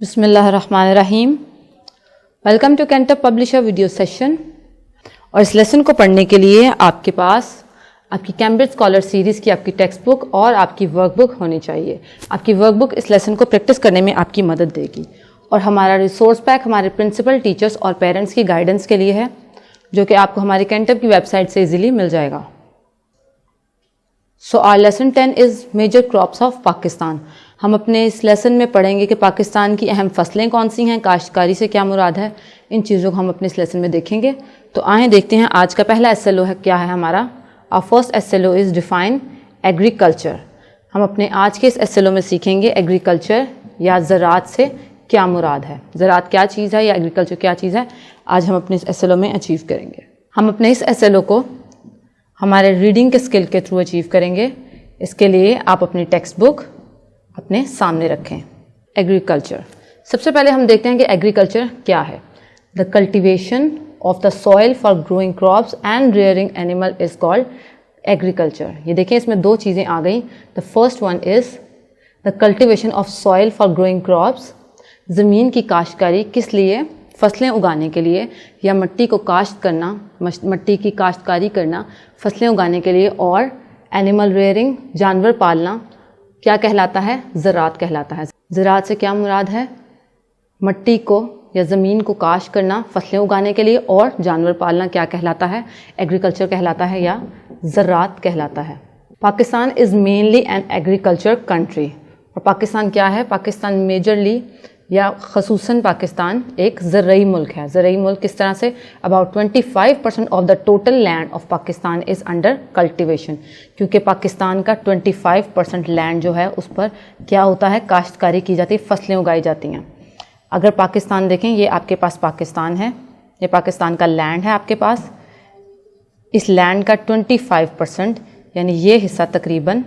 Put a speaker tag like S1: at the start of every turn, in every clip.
S1: बिस्मिल्लाहिर्रहमानिर्रहीम। Welcome to Cantup publisher video session. और इस लेसन को पढ़ने के लिए आपके पास आपकी कैम्ब्रिज स्कॉलर सीरीज़ की आपकी टेक्स्ट बुक और आपकी वर्कबुक होनी चाहिए। आपकी वर्कबुक इस लेसन को प्रैक्टिस करने में आपकी मदद देगी। और हमारा रिसोर्स पैक हमारे प्रिंसिपल, टीचर्स और पेरेंट्स की गाइडेंस के लिए है, जो कि आपको हमारी कैंटअप की वेबसाइट से इजीली मिल जाएगा। So our lesson 10 is major crops of Pakistan. हम अपने इस लेसन में पढ़ेंगे कि पाकिस्तान की अहम फसलें कौन सी हैं, काश्तकारी से क्या मुराद है, इन चीज़ों को हम अपने इस लेसन में देखेंगे। तो आए देखते हैं आज का पहला एसएलओ है क्या है हमारा। Our first SLO is define agriculture. हम अपने आज के इस एसएलओ में सीखेंगे एग्रीकल्चर या ज़राअत से क्या मुराद है, ज़राअत क्या चीज़ है या एग्रीकल्चर क्या चीज़ है, आज हम अपने इस एसएलओ में अचीव करेंगे। हम अपने इस एसएलओ को हमारे रीडिंग के स्किल के थ्रू अचीव करेंगे। इसके लिए आप अपनी टेक्स्ट बुक अपने सामने रखें। एग्रीकल्चर, सबसे पहले हम देखते हैं कि एग्रीकल्चर क्या है। The cultivation of the soil for growing crops and rearing animal is called agriculture. ये देखें, इसमें दो चीज़ें आ गई। The first one is the cultivation of soil for growing crops. ज़मीन की काश्तकारी किस लिए, फसलें उगाने के लिए, या मिट्टी को काश्त करना, मिट्टी की काश्तकारी करना फसलें उगाने के लिए। और एनिमल रेयरिंग, जानवर पालना, क्या कहलाता है, ज़राअत कहलाता है। ज़राअत से क्या मुराद है, मिट्टी को या ज़मीन को काश्त करना फसलें उगाने के लिए, और जानवर पालना क्या कहलाता है, एग्रीकल्चर कहलाता है या ज़राअत कहलाता है। Pakistan is mainly an agriculture country. और पाकिस्तान क्या है, पाकिस्तान मेजरली या खसूसन पाकिस्तान एक ज़रई मुल्क है। ज़रई मुल्क किस तरह से, about 25% of the total land of Pakistan is under cultivation. क्योंकि पाकिस्तान का 25% लैंड जो है उस पर क्या होता है, काश्तकारी की जाती है, फसलें उगाई जाती हैं। अगर पाकिस्तान देखें, ये आपके पास पाकिस्तान है, ये पाकिस्तान का लैंड है आपके पास। इस लैंड का 25% यानी ये हिस्सा तकरीबन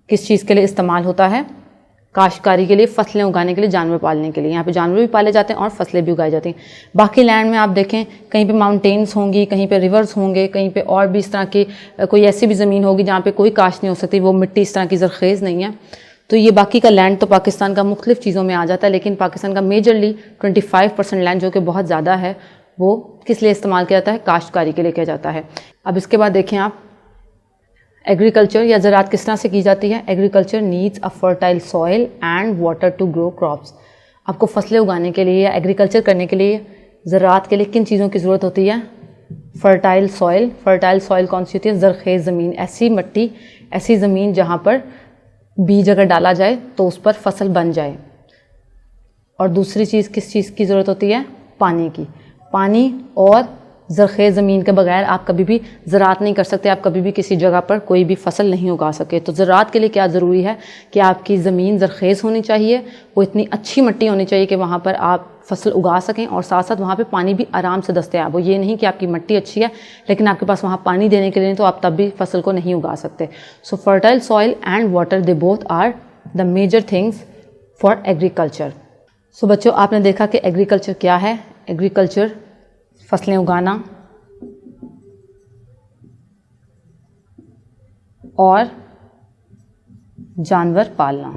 S1: किस चीज़ के लिए इस्तेमाल होता है, काश्तकारी के लिए, फसलें उगाने के लिए, जानवर पालने के लिए। यहाँ पे जानवर भी पाले जाते हैं और फसलें भी उगाई जाती हैं। बाकी लैंड में आप देखें, कहीं पे माउंटेन्स होंगी, कहीं पे रिवर्स होंगे, कहीं पे और भी इस तरह की कोई ऐसी भी ज़मीन होगी जहाँ पे कोई काश्त नहीं हो सकती, वो मिट्टी इस तरह की ज़रखेज़ नहीं है। तो ये बाकी का लैंड तो पाकिस्तान का मुख्तलिफ़ चीज़ों में आ जाता है, लेकिन पाकिस्तान का मेजरली 25% लैंड, जो कि बहुत ज़्यादा है, वो किस लिए इस्तेमाल किया जाता है, काश्तकारी के लिए किया जाता है। अब इसके बाद देखें आप, एग्रीकल्चर या ज़राअत किस तरह से की जाती है। Agriculture needs a fertile soil and water to grow crops. आपको फसलें उगाने के लिए या एग्रीकल्चर करने के लिए, ज़राअत के लिए किन चीज़ों की ज़रूरत होती है, फर्टाइल सॉइल। फर्टाइल सॉइल कौन सी होती है, ज़रखेज़ ज़मीन, ऐसी मिट्टी, ऐसी ज़मीन जहाँ पर बीज अगर डाला जाए तो उस पर फसल बन जाए। और दूसरी चीज़ किस चीज़ की ज़रूरत होती है, पानी की। पानी और ज़रखेज़ ज़मीन के बगैर आप कभी भी ज़राअत नहीं कर सकते, आप कभी भी किसी जगह पर कोई भी फसल नहीं उगा सके। तो ज़राअत के लिए क्या ज़रूरी है कि आपकी ज़मीन ज़रखेज़ होनी चाहिए, वो इतनी अच्छी मिट्टी होनी चाहिए कि वहाँ पर आप फसल उगा सकें, और साथ साथ वहाँ पे पानी भी आराम से दस्तयाब हो। ये नहीं कि आपकी मिट्टी अच्छी है लेकिन आपके पास वहाँ पानी देने के लिए नहीं, तो आप तब भी फसल को नहीं उगा सकते। So fertile soil and water, they both are the major things for agriculture. So बच्चों, आपने देखा कि एग्रीकल्चर क्या है। एग्रीकल्चर फसलें उगाना और जानवर पालना।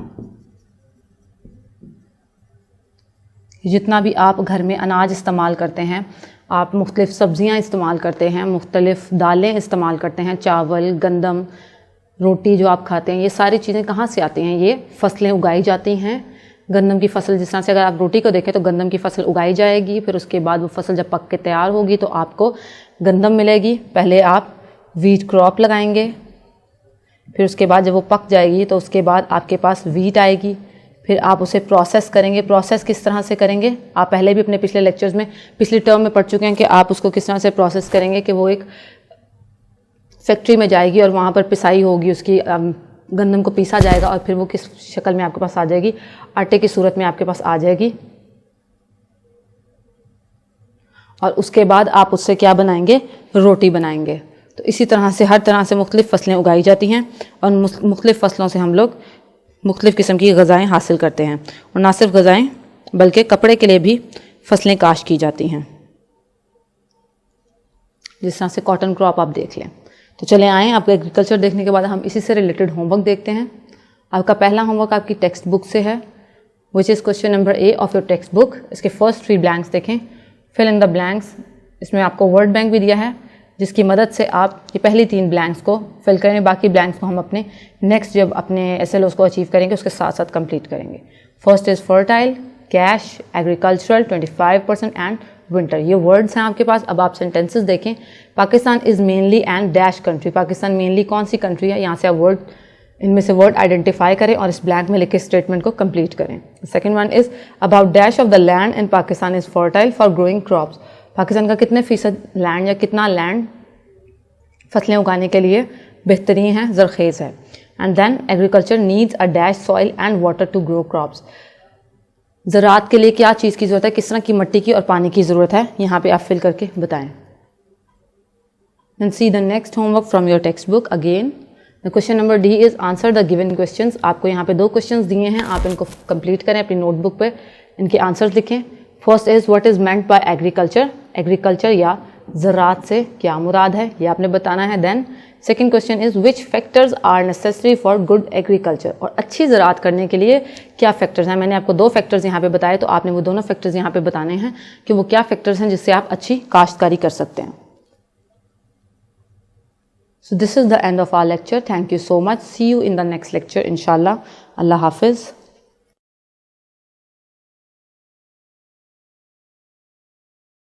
S1: जितना भी आप घर में अनाज इस्तेमाल करते हैं, आप मुख्तलिफ़ सब्ज़ियाँ इस्तेमाल करते हैं, मुख्तलिफ़ दालें इस्तेमाल करते हैं, चावल, गंदम, रोटी जो आप खाते हैं, ये सारी चीज़ें कहाँ से आती हैं, ये फसलें उगाई जाती हैं। गंदम की फसल, जिस तरह से अगर आप रोटी को देखें तो गंदम की फसल उगाई जाएगी, फिर उसके बाद वो फसल जब पक के तैयार होगी तो आपको गंदम मिलेगी। पहले आप वीट क्रॉप लगाएंगे, फिर उसके बाद जब वो पक जाएगी तो उसके बाद आपके पास वीट आएगी, फिर आप उसे प्रोसेस करेंगे। प्रोसेस किस तरह से करेंगे, आप पहले भी अपने पिछले लेक्चर्स में, पिछली टर्म में पढ़ चुके हैं कि आप उसको किस तरह से प्रोसेस करेंगे कि वो एक फैक्ट्री में जाएगी और वहाँ पर पिसाई होगी, उसकी गंदम को पीसा जाएगा और फिर वो किस शक्ल में आपके पास आ जाएगी, आटे की सूरत में आपके पास आ जाएगी। और उसके बाद आप उससे क्या बनाएंगे, रोटी बनाएंगे। तो इसी तरह से हर तरह से मुख्तलिफ़ फसलें उगाई जाती हैं और मुख्तलिफ़ फसलों से हम लोग मुख्तलिफ़ किस्म की ग़ज़ाएँ हासिल करते हैं। और ना सिर्फ ग़ज़ाएँ बल्कि कपड़े के लिए भी फसलें काश्त की जाती हैं, जिस तरह से कॉटन क्रॉप आप देख लें। तो चले आएँ, आपको एग्रीकल्चर देखने के बाद हम इसी से रिलेटेड होमवर्क देखते हैं। आपका पहला होमवर्क आपकी टेक्स्ट बुक से है। Which is question number A of your text book. इसके फर्स्ट 3 ब्लैंक्स देखें, फिल इन द ब्लैंक्स। इसमें आपको वर्ड बैंक भी दिया है जिसकी मदद से आप ये पहली 3 ब्लैंक्स को फिल करें, बाकी ब्लैंक्स को हम अपने नेक्स्ट जब अपने SLOs को अचीव करेंगे उसके साथ साथ कंप्लीट करेंगे। First is fertile, cash, agricultural 25% and winter. ये वर्ड्स हैं आपके पास। अब आप सेंटेंसेस देखें। Pakistan is mainly and dash country. Pakistan mainly कौन सी कंट्री है, यहाँ से आप वर्ड इनमें से वर्ड आइडेंटिफाई करें और इस ब्लैंक में लिखे स्टेटमेंट को कंप्लीट करें। Second one is about dash of the land in Pakistan is fertile for growing crops. Pakistan का कितने फीसद लैंड या कितना लैंड फसलें उगाने के लिए बेहतरीन है, ज़रखेज़ है। And then agriculture needs a dash soil and water to grow crops. ज़राअत के लिए क्या चीज़ की ज़रूरत है, किस तरह की मिट्टी की और पानी की ज़रूरत है, यहाँ पे आप फिल करके बताएं। Then see the next homework from your text book again. The question number D is answer the given questions. आपको यहाँ पे 2 क्वेश्चंस दिए हैं, आप इनको कंप्लीट करें अपनी नोटबुक पे, इनके आंसर्स लिखें। First is what is meant by agriculture. Agriculture या ज़राअत से क्या मुराद है, ये आपने बताना है। Then second question is which factors are necessary for good agriculture. और अच्छी ज़राअत करने के लिए क्या फैक्टर्स हैं। मैंने आपको 2 फैक्टर्स यहाँ पे बताए, तो आपने वो दोनों फैक्टर्स यहाँ पे बताने हैं कि वो क्या फैक्टर्स हैं जिससे आप अच्छी काश्तकारी कर सकते हैं। So this is the end of our lecture. Thank you so much. See you in the next lecture, inshallah. Allah Hafiz.